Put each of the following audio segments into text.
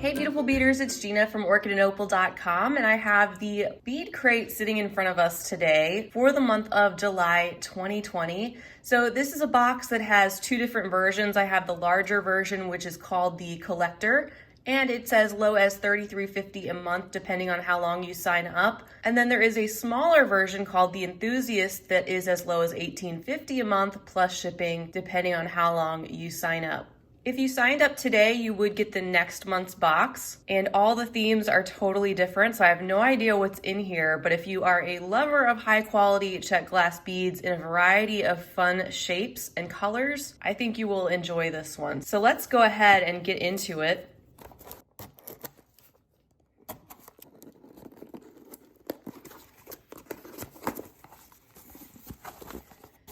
Hey beautiful beaders, it's Gina from orchidandopal.com, and I have the BeadCrate sitting in front of us today for the month of July 2020. So this is a box that has two different versions. I have the larger version, which is called the Collector, and it's as low as $33.50 a month depending on how long you sign up. And then there is a smaller version called the Enthusiast that is as low as $18.50 a month plus shipping depending on how long you sign up. If you signed up today, you would get the next month's box, and all the themes are totally different, so I have no idea what's in here, but if you are a lover of high quality check glass beads in a variety of fun shapes and colors, I think you will enjoy this one. So let's go ahead and get into it.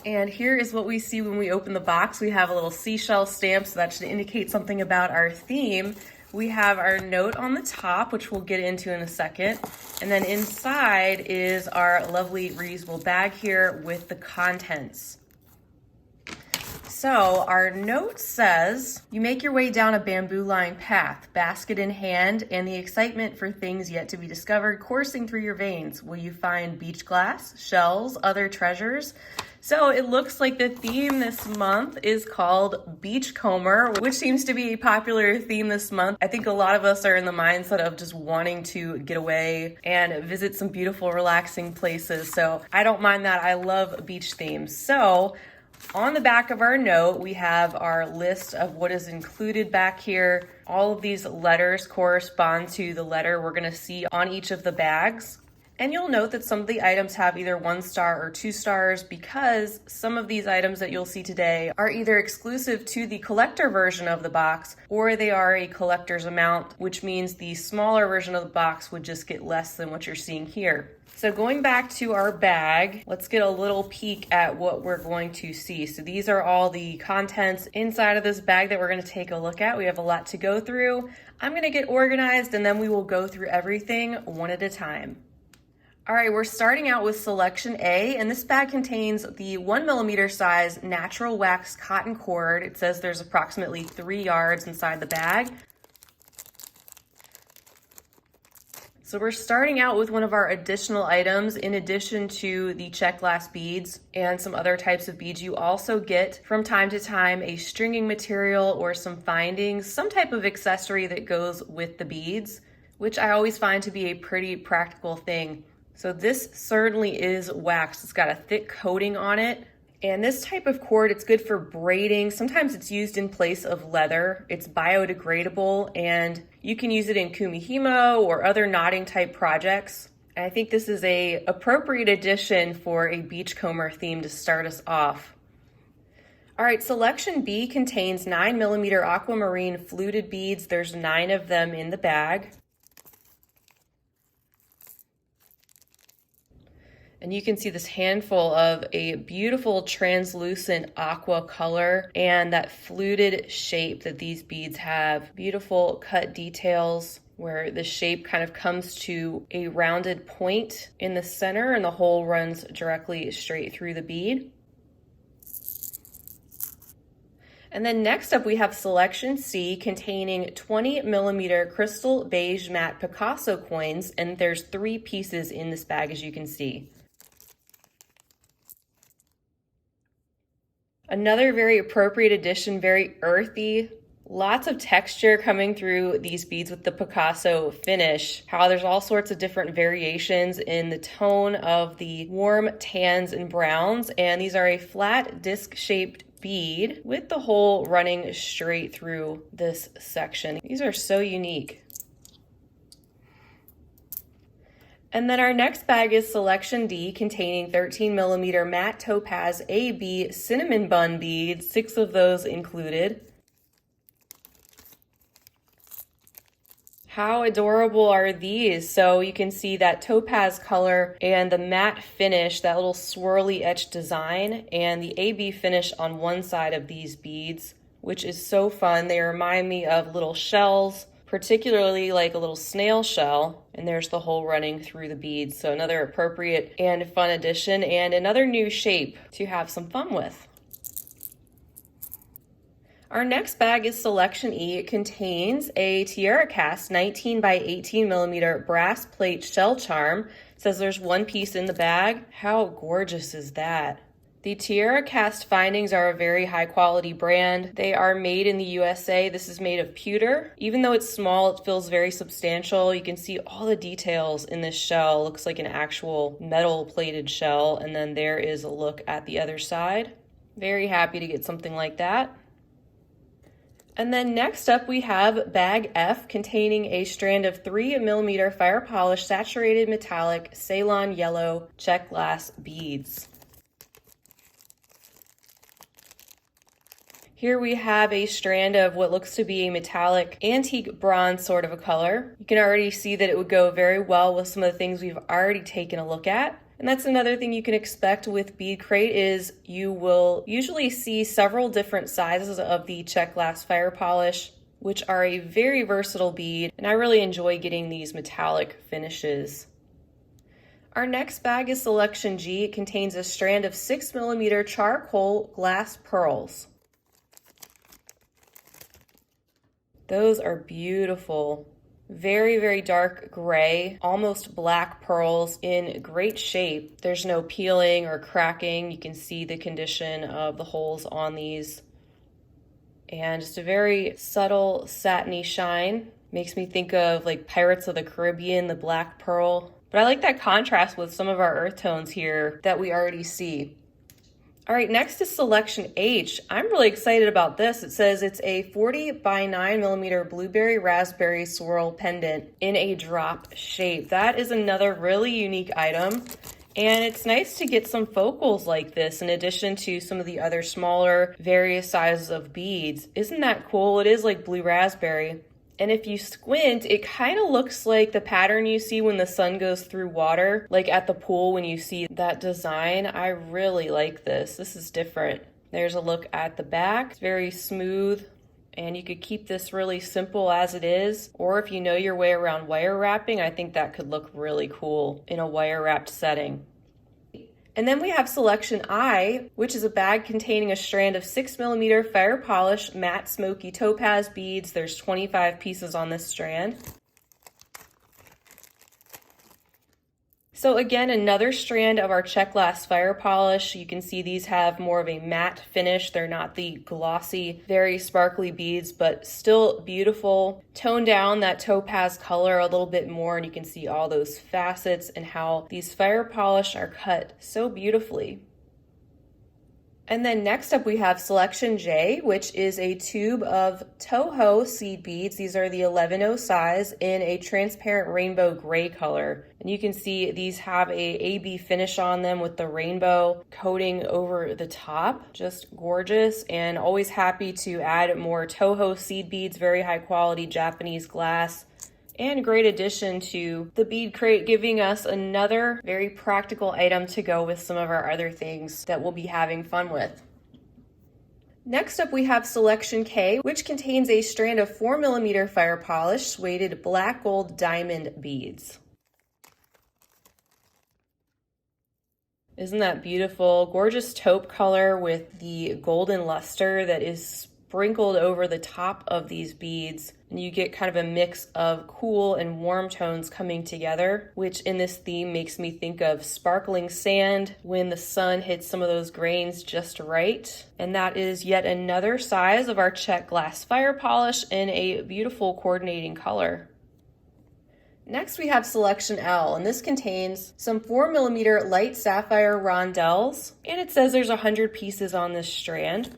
And here is what we see when we open the box. We have a little seashell stamp, so that should indicate something about our theme. We have our note on the top, which we'll get into in a second. And then inside is our lovely reusable bag here with the contents. So our note says, you make your way down a bamboo-lined path, basket in hand, and the excitement for things yet to be discovered coursing through your veins. Will you find beach glass, shells, other treasures? So it looks like the theme this month is called Beachcomber, which seems to be a popular theme this month. I think a lot of us are in the mindset of just wanting to get away and visit some beautiful, relaxing places. So I don't mind that. I love beach themes. So on the back of our note, we have our list of what is included back here. All of these letters correspond to the letter we're going to see on each of the bags. And you'll note that some of the items have either 1 star or 2 stars because some of these items that you'll see today are either exclusive to the collector version of the box or they are a collector's amount, which means the smaller version of the box would just get less than what you're seeing here. So going back to our bag, let's get a little peek at what we're going to see. So these are all the contents inside of this bag that we're going to take a look at. We have a lot to go through. I'm going to get organized and then we will go through everything one at a time. All right, we're starting out with selection A, and this bag contains the 1mm size natural wax cotton cord. It says there's approximately 3 yards inside the bag. So we're starting out with one of our additional items. In addition to the check glass beads and some other types of beads, you also get from time to time a stringing material or some findings, some type of accessory that goes with the beads, which I always find to be a pretty practical thing. So this certainly is wax. It's got a thick coating on it. And this type of cord, it's good for braiding. Sometimes it's used in place of leather. It's biodegradable and you can use it in kumihimo or other knotting type projects. And I think this is a appropriate addition for a beachcomber theme to start us off. All right, selection B contains 9mm aquamarine fluted beads. There's 9 of them in the bag. And you can see this handful of a beautiful translucent aqua color and that fluted shape that these beads have. Beautiful cut details where the shape kind of comes to a rounded point in the center and the hole runs directly straight through the bead. And then next up we have selection C containing 20mm crystal beige matte Picasso coins, and there's 3 pieces in this bag as you can see. Another very appropriate addition, very earthy, lots of texture coming through these beads with the Picasso finish. How there's all sorts of different variations in the tone of the warm tans and browns, and these are a flat disc-shaped bead with the hole running straight through this section. These are so unique. And then our next bag is selection D containing 13mm matte topaz AB cinnamon bun beads, 6 of those included. How adorable are these? So you can see that topaz color and the matte finish, that little swirly etched design, and the AB finish on one side of these beads, which is so fun. They remind me of little shells, particularly like a little snail shell, and there's the hole running through the beads. So another appropriate and fun addition and another new shape to have some fun with. Our next bag is Selection E. It contains a tiara cast 19 by 18 millimeter brass plate shell charm. It says there's one piece in the bag. How gorgeous is that? The tiara cast findings are a very high quality brand. They are made in the USA. This is made of pewter. Even though it's small, it feels very substantial. You can see all the details in this shell. It looks like an actual metal plated shell. And then there is a look at the other side. Very happy to get something like that. And then next up we have bag F, containing a strand of 3 millimeter fire polish saturated metallic Ceylon yellow check glass beads. Here we have a strand of what looks to be a metallic antique bronze sort of a color. You can already see that it would go very well with some of the things we've already taken a look at. And that's another thing you can expect with BeadCrate is you will usually see several different sizes of the check glass fire polish, which are a very versatile bead, and I really enjoy getting these metallic finishes. Our next bag is Selection G. It contains a strand of 6 millimeter charcoal glass pearls. Those are beautiful. Very, very dark gray, almost black pearls in great shape. There's no peeling or cracking. You can see the condition of the holes on these. And just a very subtle satiny shine. Makes me think of like Pirates of the Caribbean, the black pearl. But I like that contrast with some of our earth tones here that we already see. All right, next is Selection H. I'm really excited about this. It says it's a 40 by 9 millimeter blueberry raspberry swirl pendant in a drop shape. That is another really unique item. And it's nice to get some focals like this in addition to some of the other smaller various sizes of beads. Isn't that cool? It is like blue raspberry. And if you squint, it kind of looks like the pattern you see when the sun goes through water, like at the pool when you see that design. I really like this. This is different. There's a look at the back. It's very smooth, and you could keep this really simple as it is. Or if you know your way around wire wrapping, I think that could look really cool in a wire wrapped setting. And then we have Selection I, which is a bag containing a strand of 6 millimeter fire polish matte smoky topaz beads. There's 25 pieces on this strand. So again, another strand of our check glass fire polish. You can see these have more of a matte finish. They're not the glossy, very sparkly beads, but still beautiful. Tone down that topaz color a little bit more, and you can see all those facets and how these fire polish are cut so beautifully. And then next up we have Selection J, which is a tube of Toho seed beads. These are the 11/0 size in a transparent rainbow gray color. And you can see these have a AB finish on them with the rainbow coating over the top. Just gorgeous, and always happy to add more Toho seed beads, very high quality Japanese glass. And great addition to the BeadCrate, giving us another very practical item to go with some of our other things that we'll be having fun with. Next up we have Selection K, which contains a strand of 4 millimeter fire polish weighted black gold diamond beads. Isn't that beautiful? Gorgeous taupe color with the golden luster that is sprinkled over the top of these beads, and you get kind of a mix of cool and warm tones coming together, which in this theme makes me think of sparkling sand when the sun hits some of those grains just right. And that is yet another size of our check glass fire polish in a beautiful coordinating color. Next we have Selection L, and this contains some 4 millimeter light sapphire rondelles, and it says there's 100 pieces on this strand.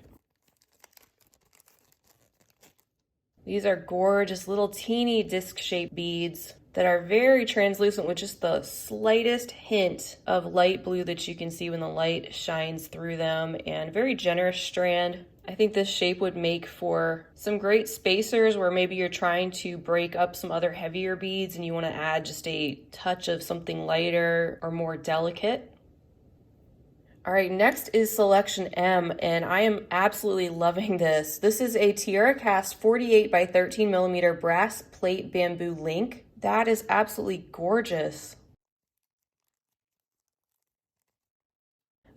These are gorgeous little teeny disc-shaped beads that are very translucent with just the slightest hint of light blue that you can see when the light shines through them, and very generous strand. I think this shape would make for some great spacers where maybe you're trying to break up some other heavier beads and you want to add just a touch of something lighter or more delicate. All right, next is Selection M, and I am absolutely loving this. This is a tiara cast 48 by 13 millimeter brass plate bamboo link. That is absolutely gorgeous.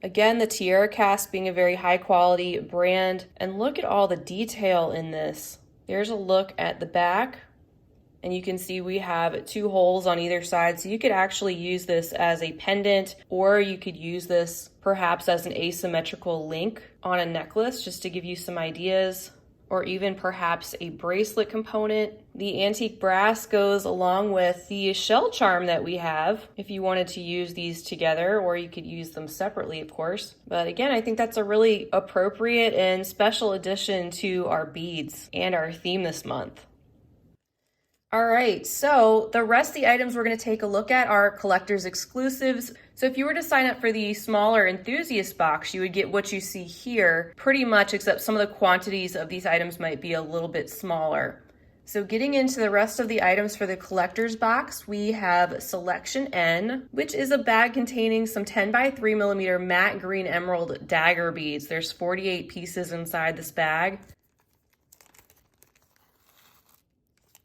Again, the tiara cast being a very high quality brand. And look at all the detail in this. There's a look at the back. And you can see we have 2 holes on either side. So you could actually use this as a pendant, or you could use this perhaps as an asymmetrical link on a necklace, just to give you some ideas, or even perhaps a bracelet component. The antique brass goes along with the shell charm that we have if you wanted to use these together, or you could use them separately, of course. But again, I think that's a really appropriate and special addition to our beads and our theme this month. All right, so the rest of the items we're going to take a look at are collector's exclusives. So if you were to sign up for the smaller enthusiast box, you would get what you see here pretty much, except some of the quantities of these items might be a little bit smaller. So getting into the rest of the items for the collector's box, we have Selection N, which is a bag containing some 10 by 3 millimeter matte green emerald dagger beads. There's 48 pieces inside this bag.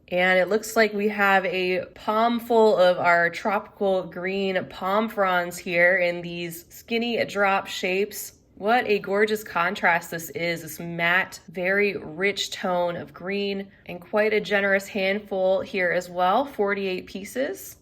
And it looks like we have a palm full of our tropical green palm fronds here in these skinny drop shapes. What a gorgeous contrast this is, this matte, very rich tone of green, and quite a generous handful here as well, 48 pieces.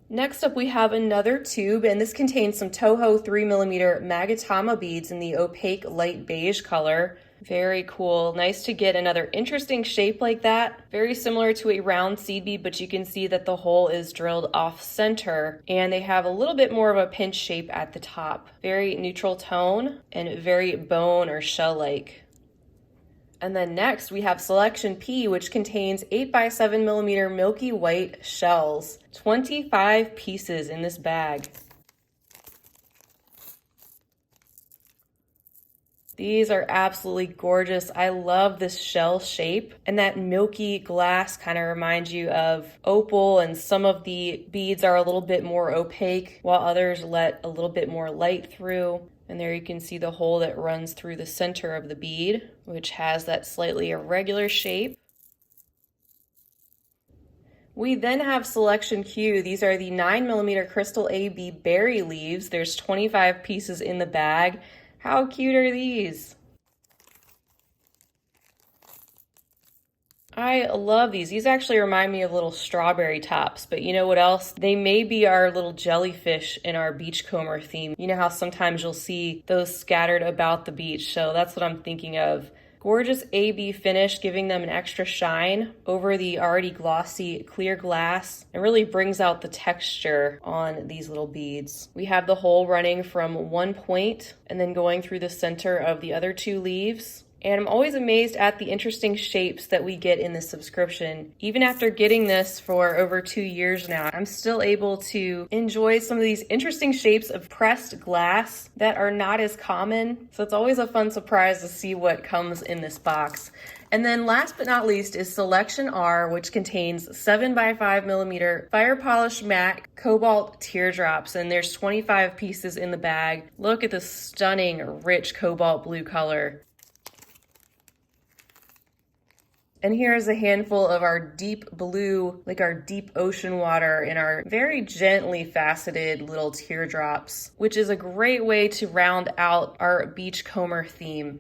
Next up, we have another tube, and this contains some Toho 3mm Magatama beads in the opaque light beige color. Very cool. Nice to get another interesting shape like that. Very similar to a round seed bead, but you can see that the hole is drilled off center, and they have a little bit more of a pinch shape at the top. Very neutral tone and very bone or shell-like. And then next we have Selection P, which contains 8 by 7 millimeter milky white shells. 25 pieces in this bag. These are absolutely gorgeous. I love this shell shape, and that milky glass kind of reminds you of opal, and some of the beads are a little bit more opaque while others let a little bit more light through. And there you can see the hole that runs through the center of the bead, which has that slightly irregular shape. We then have Selection Q. These are the 9mm Crystal AB berry leaves. There's 25 pieces in the bag. How cute are these? I love these. These actually remind me of little strawberry tops, but you know what else? They may be our little jellyfish in our beachcomber theme. You know how sometimes you'll see those scattered about the beach, so that's what I'm thinking of. Gorgeous AB finish, giving them an extra shine over the already glossy clear glass. It really brings out the texture on these little beads. We have the hole running from one point and then going through the center of the other 2 leaves. And I'm always amazed at the interesting shapes that we get in this subscription. Even after getting this for over 2 years now, I'm still able to enjoy some of these interesting shapes of pressed glass that are not as common. So it's always a fun surprise to see what comes in this box. And then last but not least is Selection R, which contains 7 by 5 millimeter fire polished matte cobalt teardrops, and there's 25 pieces in the bag. Look at this stunning rich cobalt blue color. And here's a handful of our deep blue, like our deep ocean water, in our very gently faceted little teardrops, which is a great way to round out our beachcomber theme.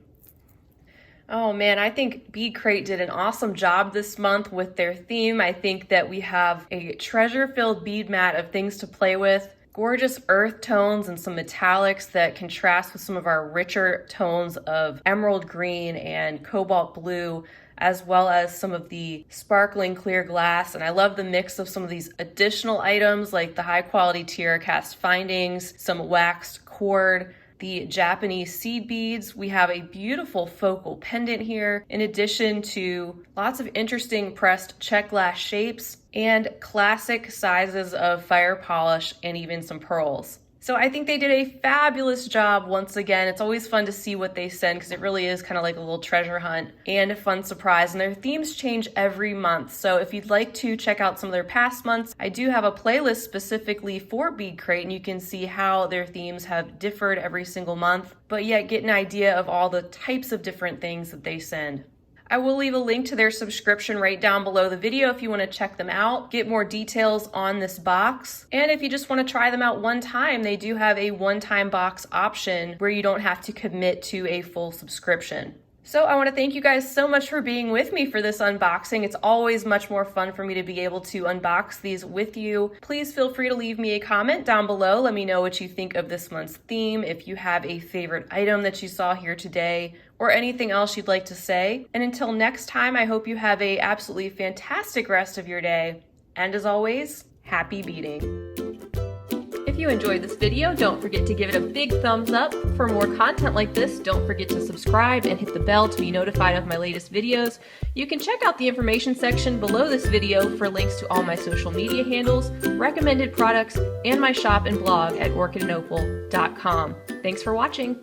Oh man, I think BeadCrate did an awesome job this month with their theme. I think that we have a treasure-filled bead mat of things to play with. Gorgeous earth tones and some metallics that contrast with some of our richer tones of emerald green and cobalt blue, as well as some of the sparkling clear glass. And I love the mix of some of these additional items like the high quality tiara cast findings, some waxed cord, the Japanese seed beads. We have a beautiful focal pendant here, in addition to lots of interesting pressed check glass shapes and classic sizes of fire polish and even some pearls. So I think they did a fabulous job once again. It's always fun to see what they send because it really is kind of like a little treasure hunt and a fun surprise. And their themes change every month. So if you'd like to check out some of their past months, I do have a playlist specifically for BeadCrate, and you can see how their themes have differed every single month, but yet get an idea of all the types of different things that they send. I will leave a link to their subscription right down below the video if you want to check them out, get more details on this box. And if you just want to try them out one time, they do have a one-time box option where you don't have to commit to a full subscription. So I want to thank you guys so much for being with me for this unboxing. It's always much more fun for me to be able to unbox these with you. Please feel free to leave me a comment down below. Let me know what you think of this month's theme, if you have a favorite item that you saw here today, or anything else you'd like to say. And until next time, I hope you have a absolutely fantastic rest of your day. And as always, happy beading. If you enjoyed this video, don't forget to give it a big thumbs up. For more content like this, don't forget to subscribe and hit the bell to be notified of my latest videos. You can check out the information section below this video for links to all my social media handles, recommended products, and my shop and blog at orchidandopal.com. Thanks for watching.